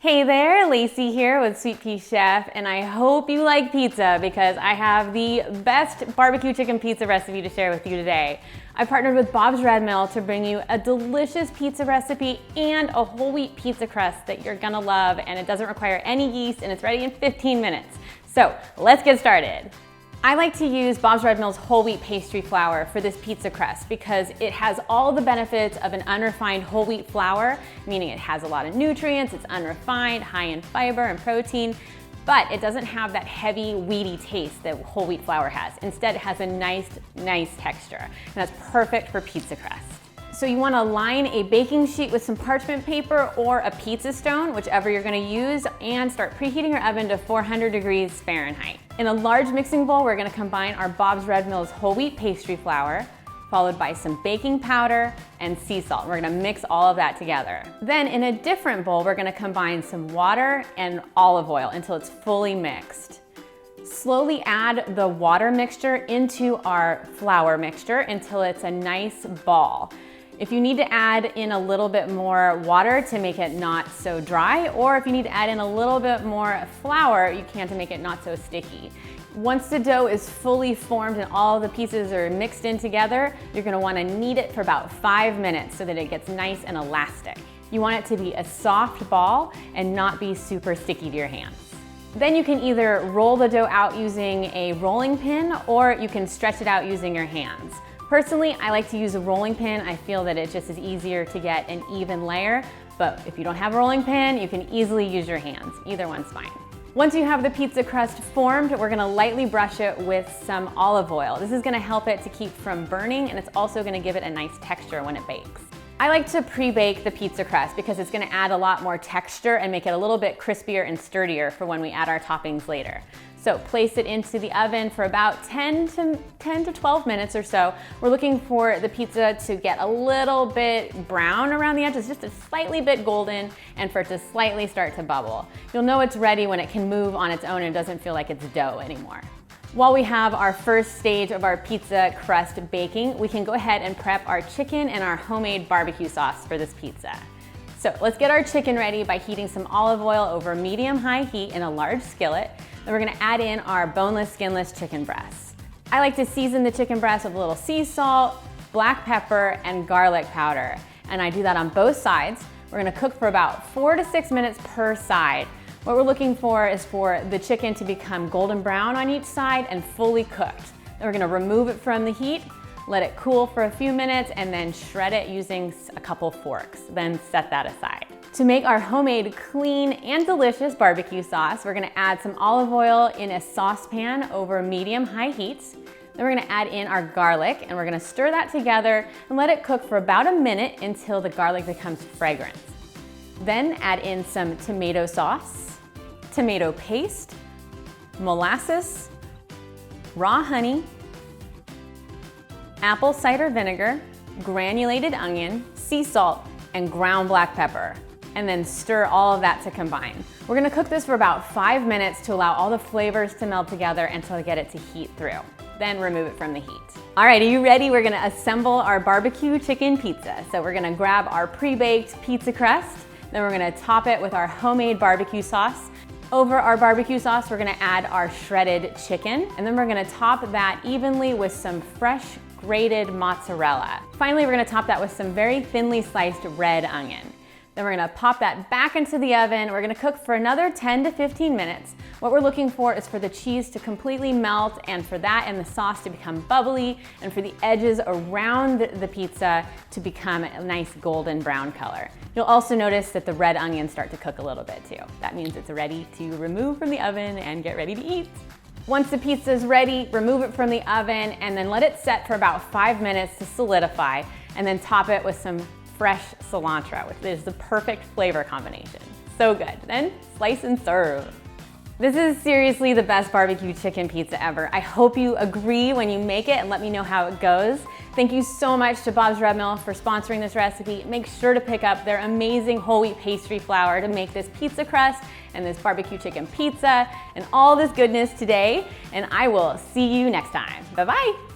Hey there, Lacey here with Sweet Pea Chef, and I hope you like pizza because I have the best barbecue chicken pizza recipe to share with you today. I partnered with Bob's Red Mill to bring you a delicious pizza recipe and a whole wheat pizza crust that you're gonna love, and it doesn't require any yeast and it's ready in 15 minutes. So let's get started. I like to use Bob's Red Mill's whole wheat pastry flour for this pizza crust because it has all the benefits of an unrefined whole wheat flour, meaning it has a lot of nutrients, it's unrefined, high in fiber and protein, but it doesn't have that heavy, weedy taste that whole wheat flour has. Instead, it has a nice texture, and that's perfect for pizza crust. So you want to line a baking sheet with some parchment paper or a pizza stone, whichever you're going to use, and start preheating your oven to 400 degrees Fahrenheit. In a large mixing bowl, we're going to combine our Bob's Red Mill's whole wheat pastry flour, followed by some baking powder and sea salt. We're going to mix all of that together. Then in a different bowl, we're going to combine some water and olive oil until it's fully mixed. Slowly add the water mixture into our flour mixture until it's a nice ball. If you need to add in a little bit more water to make it not so dry, or if you need to add in a little bit more flour, you can to make it not so sticky. Once the dough is fully formed and all the pieces are mixed in together, you're gonna wanna knead it for about 5 minutes so that it gets nice and elastic. You want it to be a soft ball and not be super sticky to your hands. Then you can either roll the dough out using a rolling pin, or you can stretch it out using your hands. Personally, I like to use a rolling pin. I feel that it just is easier to get an even layer, but if you don't have a rolling pin, you can easily use your hands. Either one's fine. Once you have the pizza crust formed, we're gonna lightly brush it with some olive oil. This is gonna help it to keep from burning, and it's also gonna give it a nice texture when it bakes. I like to pre-bake the pizza crust because it's gonna add a lot more texture and make it a little bit crispier and sturdier for when we add our toppings later. So place it into the oven for about 10 to 12 minutes or so. We're looking for the pizza to get a little bit brown around the edges, just a slightly bit golden, and for it to slightly start to bubble. You'll know it's ready when it can move on its own and doesn't feel like it's dough anymore. While we have our first stage of our pizza crust baking, we can go ahead and prep our chicken and our homemade barbecue sauce for this pizza. So let's get our chicken ready by heating some olive oil over medium-high heat in a large skillet. Then we're gonna add in our boneless, skinless chicken breasts. I like to season the chicken breast with a little sea salt, black pepper, and garlic powder. And I do that on both sides. We're gonna cook for about 4 to 6 minutes per side. What we're looking for is for the chicken to become golden brown on each side and fully cooked. Then we're gonna remove it from the heat, let it cool for a few minutes, and then shred it using a couple forks. Then set that aside. To make our homemade clean and delicious barbecue sauce, we're gonna add some olive oil in a saucepan over medium-high heat. Then we're gonna add in our garlic, and we're gonna stir that together and let it cook for about a minute until the garlic becomes fragrant. Then add in some tomato sauce, tomato paste, molasses, raw honey, apple cider vinegar, granulated onion, sea salt, and ground black pepper. And then stir all of that to combine. We're gonna cook this for about 5 minutes to allow all the flavors to meld together until I get it to heat through. Then remove it from the heat. All right, are you ready? We're gonna assemble our barbecue chicken pizza. So we're gonna grab our pre-baked pizza crust, then we're gonna top it with our homemade barbecue sauce. Over our barbecue sauce, we're gonna add our shredded chicken, and then we're gonna top that evenly with some fresh grated mozzarella. Finally, we're gonna top that with some very thinly sliced red onion. Then we're gonna pop that back into the oven. We're gonna cook for another 10 to 15 minutes. What we're looking for is for the cheese to completely melt, and for that and the sauce to become bubbly, and for the edges around the pizza to become a nice golden brown color. You'll also notice that the red onions start to cook a little bit too. That means it's ready to remove from the oven and get ready to eat. Once the pizza is ready, remove it from the oven and then let it set for about 5 minutes to solidify, and then top it with some fresh cilantro, which is the perfect flavor combination. So good. Then slice and serve. This is seriously the best barbecue chicken pizza ever. I hope you agree when you make it and let me know how it goes. Thank you so much to Bob's Red Mill for sponsoring this recipe. Make sure to pick up their amazing whole wheat pastry flour to make this pizza crust and this barbecue chicken pizza and all this goodness today. And I will see you next time. Bye-bye.